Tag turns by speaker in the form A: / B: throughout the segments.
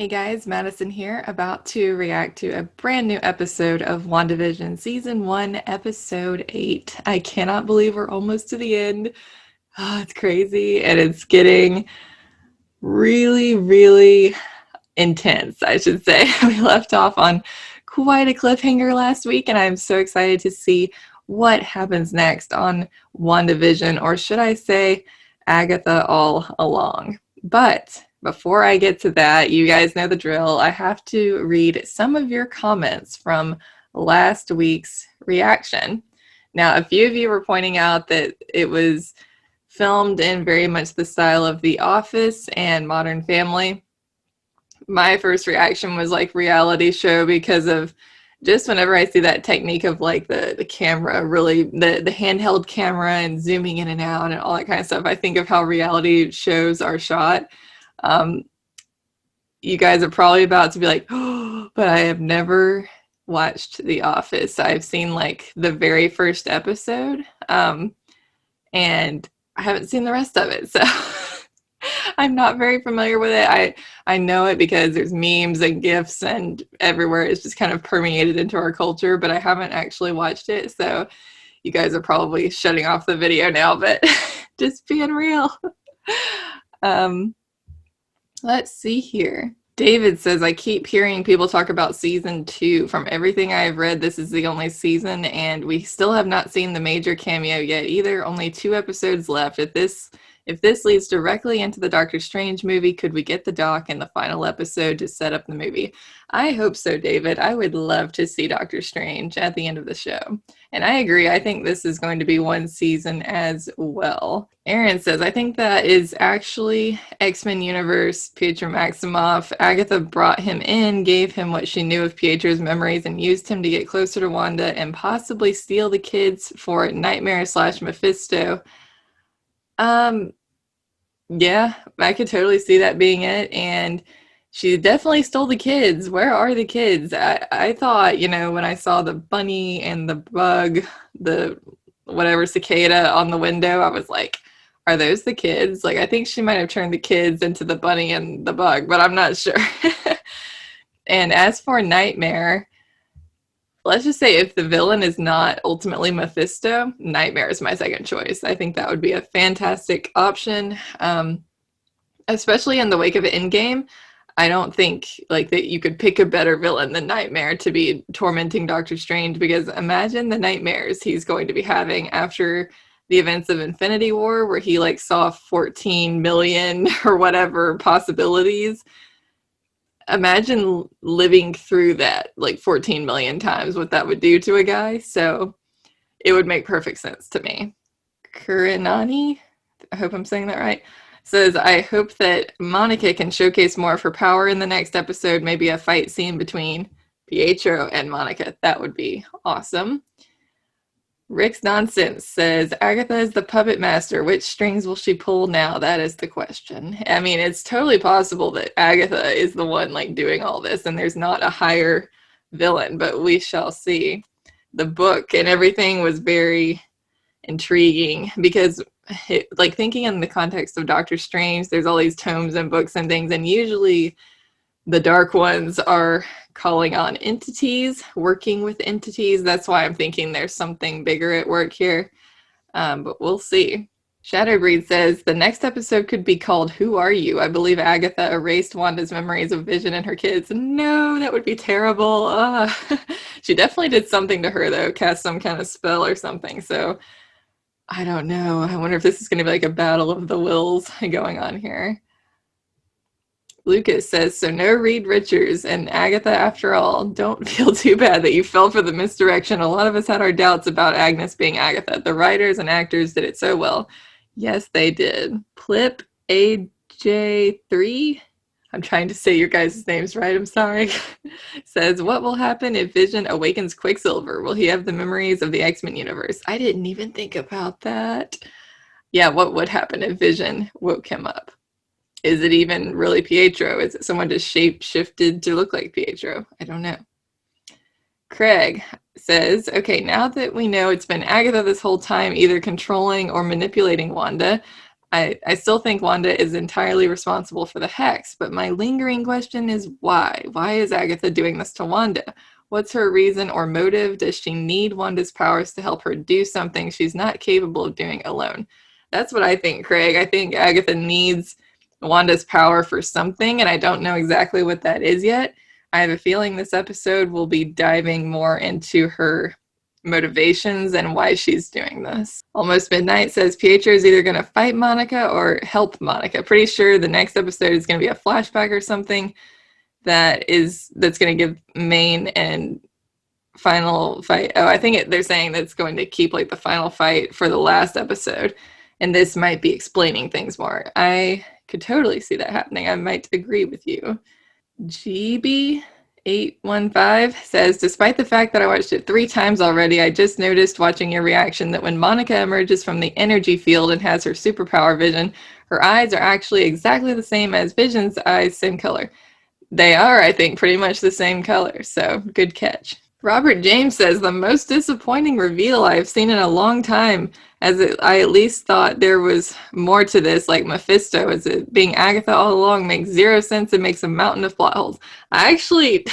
A: Hey guys, Madison here, about to react to a brand new episode of WandaVision Season 1, Episode 8. I cannot believe we're almost to the end. Oh, it's crazy, and it's getting really, really intense, I should say. We left off on quite a cliffhanger last week, and I'm so excited to see what happens next on WandaVision, or should I say, Agatha all along. But before I get to that, you guys know the drill. I have to read some of your comments from last week's reaction. Now, a few of you were pointing out that it was filmed in very much the style of The Office and Modern Family. My first reaction was like reality show because of just whenever I see that technique of like the camera, really the handheld camera and zooming in and out and all that kind of stuff, I think of how reality shows are shot. Um, you guys are probably about to be like, oh, but I have never watched The Office. I've seen like the very first episode, and I haven't seen the rest of it. So I'm not very familiar with it. I know it because there's memes and GIFs and everywhere. It's just kind of permeated into our culture, but I haven't actually watched it. So you guys are probably shutting off the video now, but just being real. Um, let's see here. David says, I keep hearing people talk about season 2. From everything I have read, this is the only season, and we still have not seen the major cameo yet either. Only 2 episodes left. If this leads directly into the Doctor Strange movie, could we get the doc in the final episode to set up the movie? I hope so, David. I would love to see Doctor Strange at the end of the show. And I agree. I think this is going to be one season as well. Aaron says, I think that is actually X-Men Universe, Pietro Maximoff. Agatha brought him in, gave him what she knew of Pietro's memories, and used him to get closer to Wanda and possibly steal the kids for Nightmare/Mephisto. Yeah, I could totally see that being it. And she definitely stole the kids. Where are the kids? I thought, when I saw the bunny and the bug, the whatever cicada on the window, I was like, are those the kids? Like, I think she might have turned the kids into the bunny and the bug, but I'm not sure. And as for Nightmare, let's just say if the villain is not ultimately Mephisto, Nightmare is my second choice. I think that would be a fantastic option, especially in the wake of Endgame. I don't think like that you could pick a better villain than Nightmare to be tormenting Doctor Strange, because imagine the nightmares he's going to be having after the events of Infinity War, where he like saw 14 million or whatever possibilities. Imagine living through that like 14 million times, what that would do to a guy. So it would make perfect sense to me. Kurinani, I hope I'm saying that right, says, I hope that Monica can showcase more of her power in the next episode, maybe a fight scene between Pietro and Monica. That would be awesome. Rick's Nonsense says, Agatha is the puppet master. Which strings will she pull now? That is the question. I mean, it's totally possible that Agatha is the one like doing all this and there's not a higher villain, but we shall see. The book and everything was very intriguing because like thinking in the context of Doctor Strange, there's all these tomes and books and things, and usually the dark ones are calling on entities, working with entities. That's why I'm thinking there's something bigger at work here, but we'll see. Shadowbreed says, the next episode could be called Who Are You? I believe Agatha erased Wanda's memories of Vision and her kids. No, that would be terrible. She definitely did something to her, though, cast some kind of spell or something, so I don't know. I wonder if this is going to be like a battle of the wills going on here. Lucas says, so no Reed Richards and Agatha after all. Don't feel too bad that you fell for the misdirection. A lot of us had our doubts about Agnes being Agatha. The writers and actors did it so well. Yes, they did. Plip AJ3, I'm trying to say your guys' names right, I'm sorry, says, what will happen if Vision awakens Quicksilver? Will he have the memories of the X-Men universe? I didn't even think about that. Yeah, what would happen if Vision woke him up? Is it even really Pietro? Is it someone just shape-shifted to look like Pietro? I don't know. Craig says, okay, now that we know it's been Agatha this whole time, either controlling or manipulating Wanda, I still think Wanda is entirely responsible for the hex, but my lingering question is why? Why is Agatha doing this to Wanda? What's her reason or motive? Does she need Wanda's powers to help her do something she's not capable of doing alone? That's what I think, Craig. I think Agatha needs Wanda's power for something, and I don't know exactly what that is yet. I have a feeling this episode will be diving more into her motivations and why she's doing this. Almost Midnight says Pietro is either going to fight Monica or help Monica. Pretty sure the next episode is going to be a flashback or something that's going to give main and final fight. Oh, I think they're saying that's going to keep like the final fight for the last episode, and this might be explaining things more. I could totally see that happening. I might agree with you. GB815 says, despite the fact that I watched it 3 times already, I just noticed watching your reaction that when Monica emerges from the energy field and has her superpower vision, her eyes are actually exactly the same as Vision's eyes, same color. They are, I think, pretty much the same color, so good catch. Robert James says, the most disappointing reveal I've seen in a long time, I at least thought there was more to this, like Mephisto, as it being Agatha all along makes 0 sense and makes a mountain of plot holes. I actually,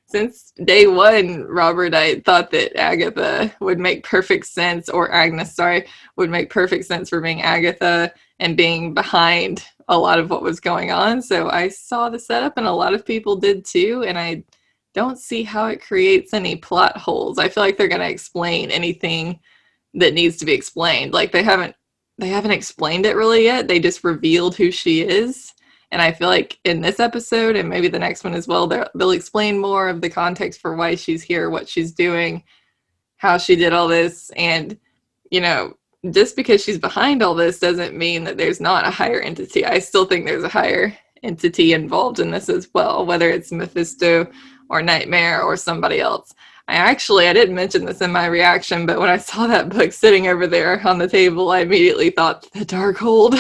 A: since day one, Robert, I thought that Agatha would make perfect sense, or Agnes, sorry, would make perfect sense for being Agatha and being behind a lot of what was going on. So I saw the setup, and a lot of people did too, and I don't see how it creates any plot holes. I feel like they're going to explain anything that needs to be explained. Like they haven't explained it really yet. They just revealed who she is. And I feel like in this episode, and maybe the next one as well, they'll explain more of the context for why she's here, what she's doing, how she did all this. And, you know, just because she's behind all this doesn't mean that there's not a higher entity. I still think there's a higher entity involved in this as well, whether it's Mephisto or Nightmare or somebody else. I didn't mention this in my reaction, but when I saw that book sitting over there on the table, I immediately thought, the Darkhold.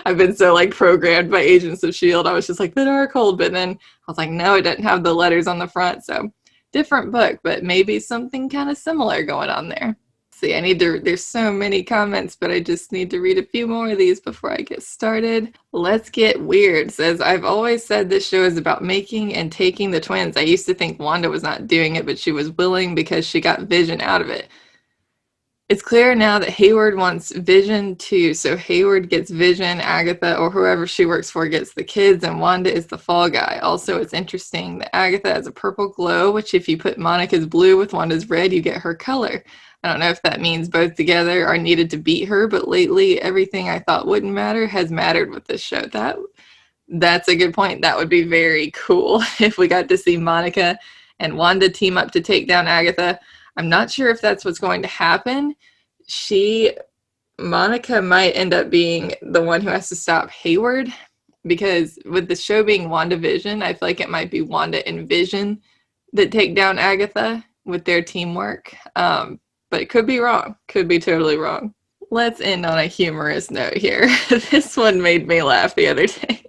A: I've been so like programmed by Agents of S.H.I.E.L.D. I was just like, the Darkhold. But then I was like, no, it doesn't have the letters on the front. So different book, but maybe something kind of similar going on there. See, there's so many comments, but I just need to read a few more of these before I get started. Let's Get Weird says, I've always said this show is about making and taking the twins. I used to think Wanda was not doing it, but she was willing because she got Vision out of it. It's clear now that Hayward wants Vision too, so Hayward gets Vision, Agatha, or whoever she works for gets the kids, and Wanda is the fall guy. Also, it's interesting that Agatha has a purple glow, which if you put Monica's blue with Wanda's red, you get her color. I don't know if that means both together are needed to beat her, but lately everything I thought wouldn't matter has mattered with this show. That's a good point. That would be very cool if we got to see Monica and Wanda team up to take down Agatha. I'm not sure if that's what's going to happen. Monica might end up being the one who has to stop Hayward, because with the show being WandaVision, I feel like it might be Wanda and Vision that take down Agatha with their teamwork. But it could be wrong. Could be totally wrong. Let's end on a humorous note here. This one made me laugh the other day.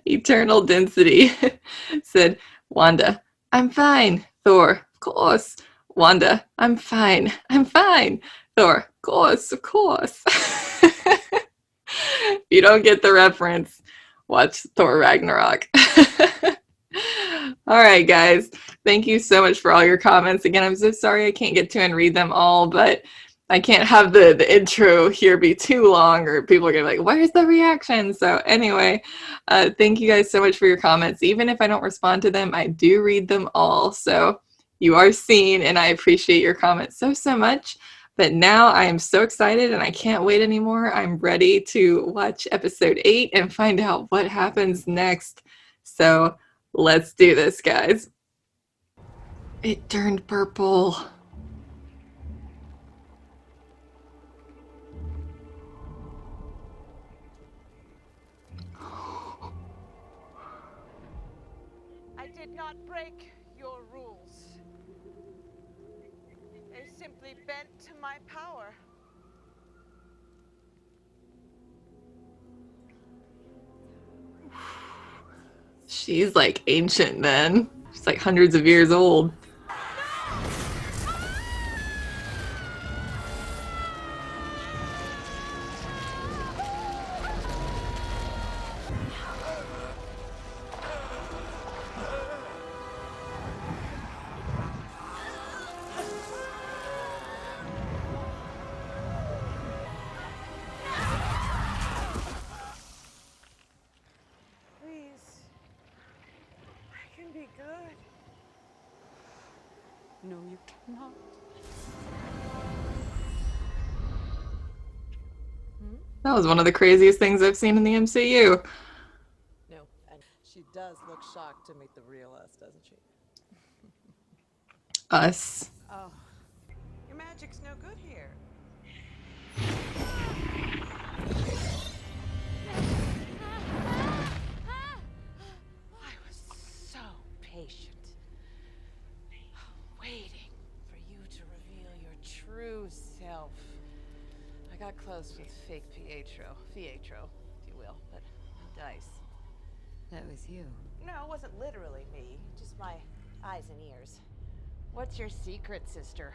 A: Eternal Density said, Wanda, I'm fine. Thor, of course. Wanda, I'm fine. I'm fine. Thor, of course, of course. If you don't get the reference, watch Thor Ragnarok. All right, guys. Thank you so much for all your comments. Again, I'm so sorry I can't get to and read them all, but I can't have the intro here be too long or people are going to be like, where's the reaction? So anyway, thank you guys so much for your comments. Even if I don't respond to them, I do read them all. So you are seen, and I appreciate your comments so much. But now I am so excited and I can't wait anymore. I'm ready to watch episode 8 and find out what happens next. So let's do this, guys. It turned purple.
B: I did not break your rules. They simply bent to my power.
A: She's like ancient then. She's like hundreds of years old.
B: be good. No, you cannot.
A: That was one of the craziest things I've seen in the MCU.
C: No, and she does look shocked to meet the real us, doesn't she?
A: Us.
B: Oh, your magic's no good here. I was so patient, waiting for you to reveal your true self. I got close with fake Pietro, if you will, but dice.
D: That was you.
B: No, it wasn't literally me, just my eyes and ears. What's your secret, sister?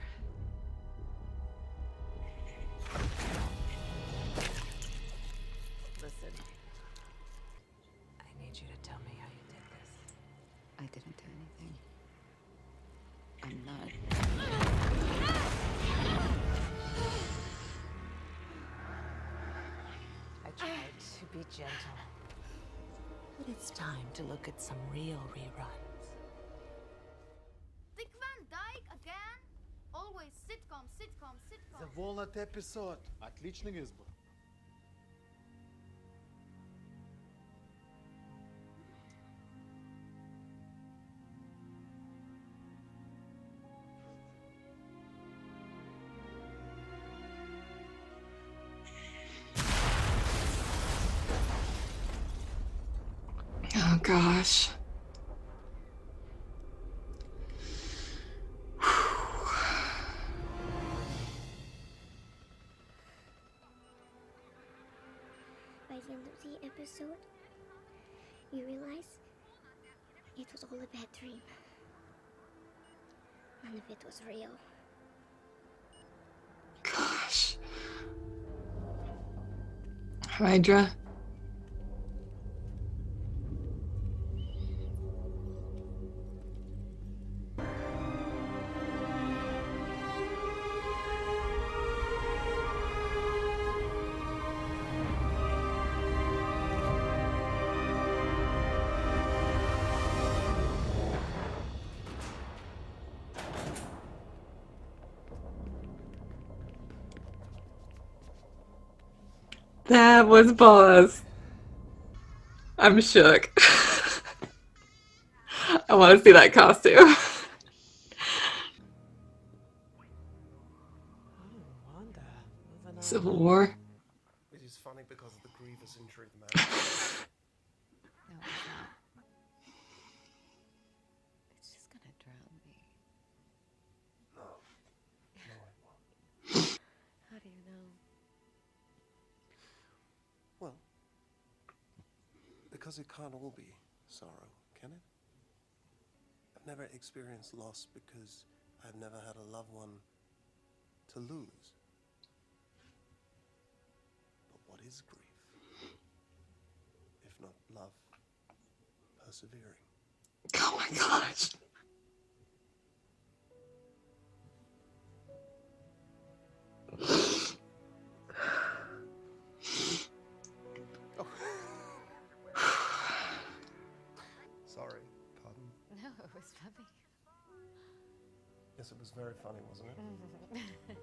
B: Listen, I need you to tell me how you did this.
D: I didn't do anything. I'm not.
B: I tried to be gentle, but it's time to look at some real reruns.
E: Dick Van Dyke again? Always sitcom, sitcom, sitcom.
F: The Walnut episode. Отличный избор.
A: Oh gosh.
G: By the end of the episode, you realize it was all a bad dream. None of it was real.
A: Gosh. Hydra. That was boss. I'm shook. I want to see that costume.
C: Oh, Wanda. Moving on.
A: Civil War.
F: It is funny because of the grievous injury the man.
D: No, it's not. It's just gonna drown me.
F: No. No, it won't.
D: How do you know?
F: Well, because it can't all be sorrow, can it? I've never experienced loss because I've never had a loved one to lose. But what is grief? If not love, persevering.
A: Oh my gosh.
F: Oh. Sorry, pardon.
D: No, it was funny.
F: Yes, it was very funny, wasn't it?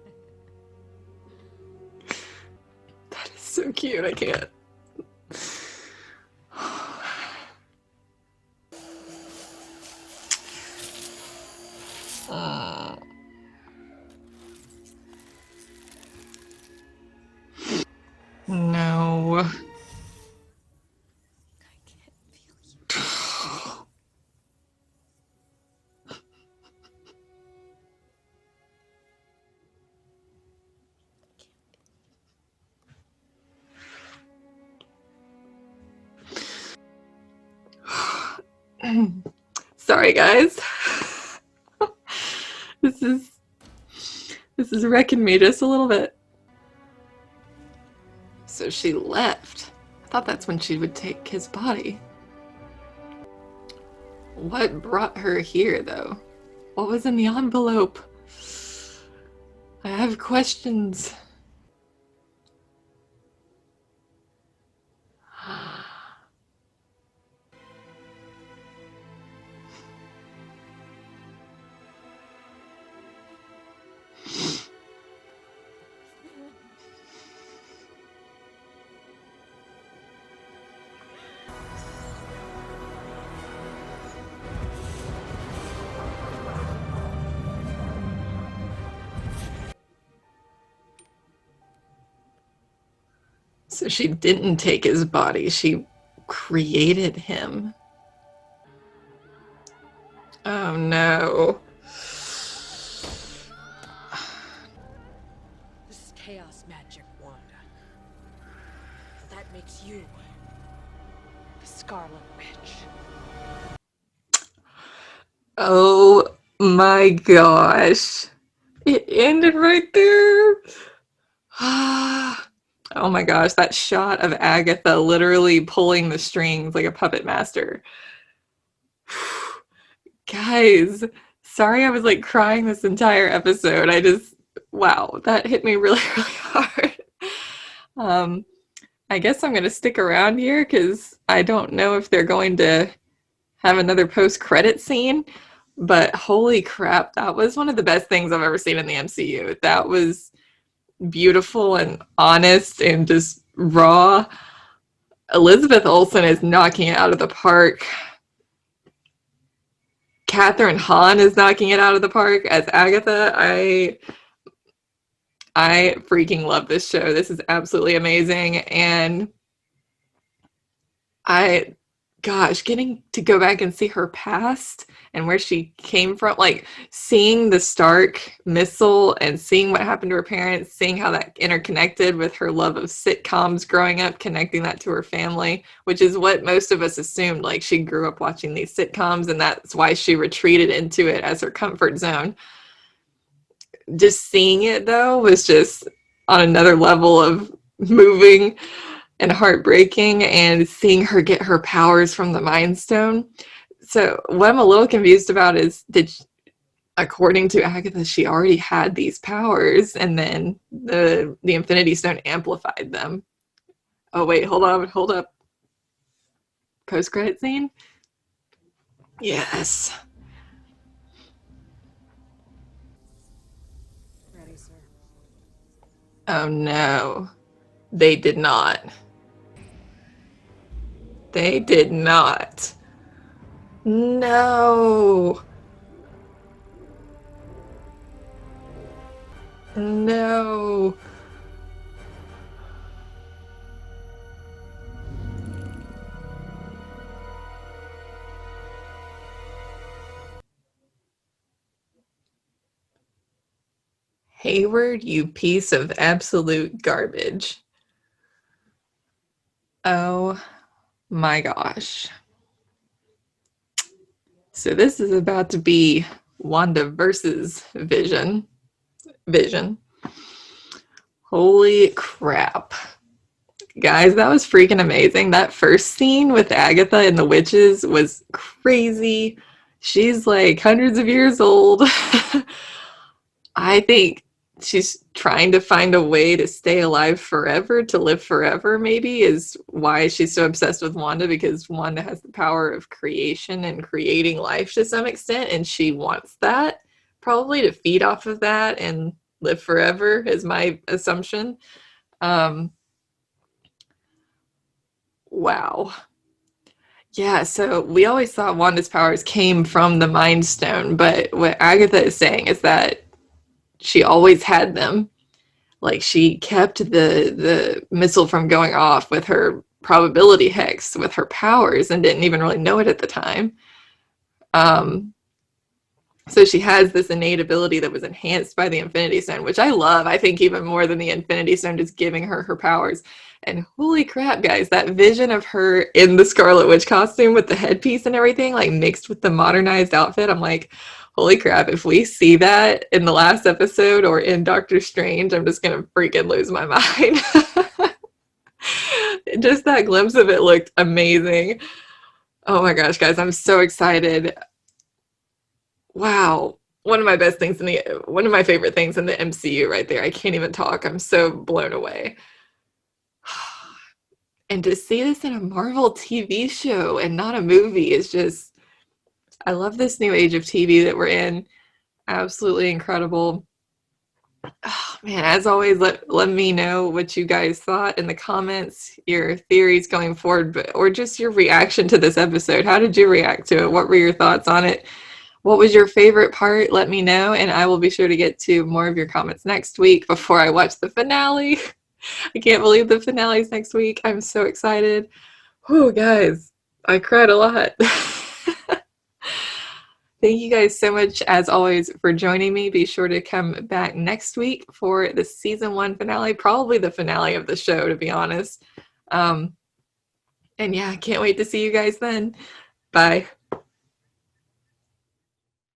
A: That is so cute. I can't. No.
D: I can't feel you.
A: Sorry, guys. This is wrecking me just a little bit. So she left. I thought that's when she would take his body. What brought her here, though? What was in the envelope? I have questions. So she didn't take his body, she created him. Oh no.
C: This is chaos magic, Wanda. That makes you the Scarlet Witch.
A: Oh my gosh. It ended right there. Oh my gosh, that shot of Agatha literally pulling the strings like a puppet master. Guys, sorry I was like crying this entire episode. Wow, that hit me really, really hard. Um, I guess I'm gonna stick around here because I don't know if they're going to have another post-credit scene, but holy crap, that was one of the best things I've ever seen in the MCU. That was beautiful and honest and just raw. Elizabeth Olsen is knocking it out of the park. Catherine Hahn is knocking it out of the park as Agatha. I freaking love this show. This is absolutely amazing. And getting to go back and see her past and where she came from, like seeing the Stark missile and seeing what happened to her parents, seeing how that interconnected with her love of sitcoms growing up, connecting that to her family, which is what most of us assumed. Like she grew up watching these sitcoms and that's why she retreated into it as her comfort zone. Just seeing it though was just on another level of moving and heartbreaking, and seeing her get her powers from the Mind Stone. So what I'm a little confused about is, according to Agatha, she already had these powers, and then the Infinity Stone amplified them. Oh wait, hold up. Post-credit scene? Yes.
C: Ready, sir.
A: Oh no. They did not. They did not. No. No. Hayward, you piece of absolute garbage. Oh my gosh. So this is about to be Wanda versus Vision. Holy crap. Guys, that was freaking amazing. That first scene with Agatha and the witches was crazy. She's like hundreds of years old. I think she's trying to find a way to stay alive forever, to live forever, maybe, is why she's so obsessed with Wanda, because Wanda has the power of creation and creating life to some extent, and she wants that, probably to feed off of that and live forever, is my assumption. Wow. Yeah, so we always thought Wanda's powers came from the Mind Stone, but what Agatha is saying is that she always had them. Like she kept the missile from going off with her probability hex with her powers and didn't even really know it at the time. So she has this innate ability that was enhanced by the Infinity Stone, which I love. I think even more than the Infinity Stone just giving her her powers. And holy crap, guys, that vision of her in the Scarlet Witch costume with the headpiece and everything, like mixed with the modernized outfit, I'm like, holy crap, if we see that in the last episode or in Doctor Strange, I'm just going to freaking lose my mind. Just that glimpse of it looked amazing. Oh my gosh, guys, I'm so excited. Wow. One of my favorite things in the MCU right there. I can't even talk. I'm so blown away. And to see this in a Marvel TV show and not a movie is just, I love this new age of TV that we're in. Absolutely incredible. Oh, man, as always, let me know what you guys thought in the comments, your theories going forward, or just your reaction to this episode. How did you react to it? What were your thoughts on it? What was your favorite part? Let me know, and I will be sure to get to more of your comments next week before I watch the finale. I can't believe the finale's next week. I'm so excited. Oh, guys, I cried a lot. Thank you guys so much, as always, for joining me. Be sure to come back next week for the season 1 finale, probably the finale of the show, to be honest. And yeah, I can't wait to see you guys then. Bye.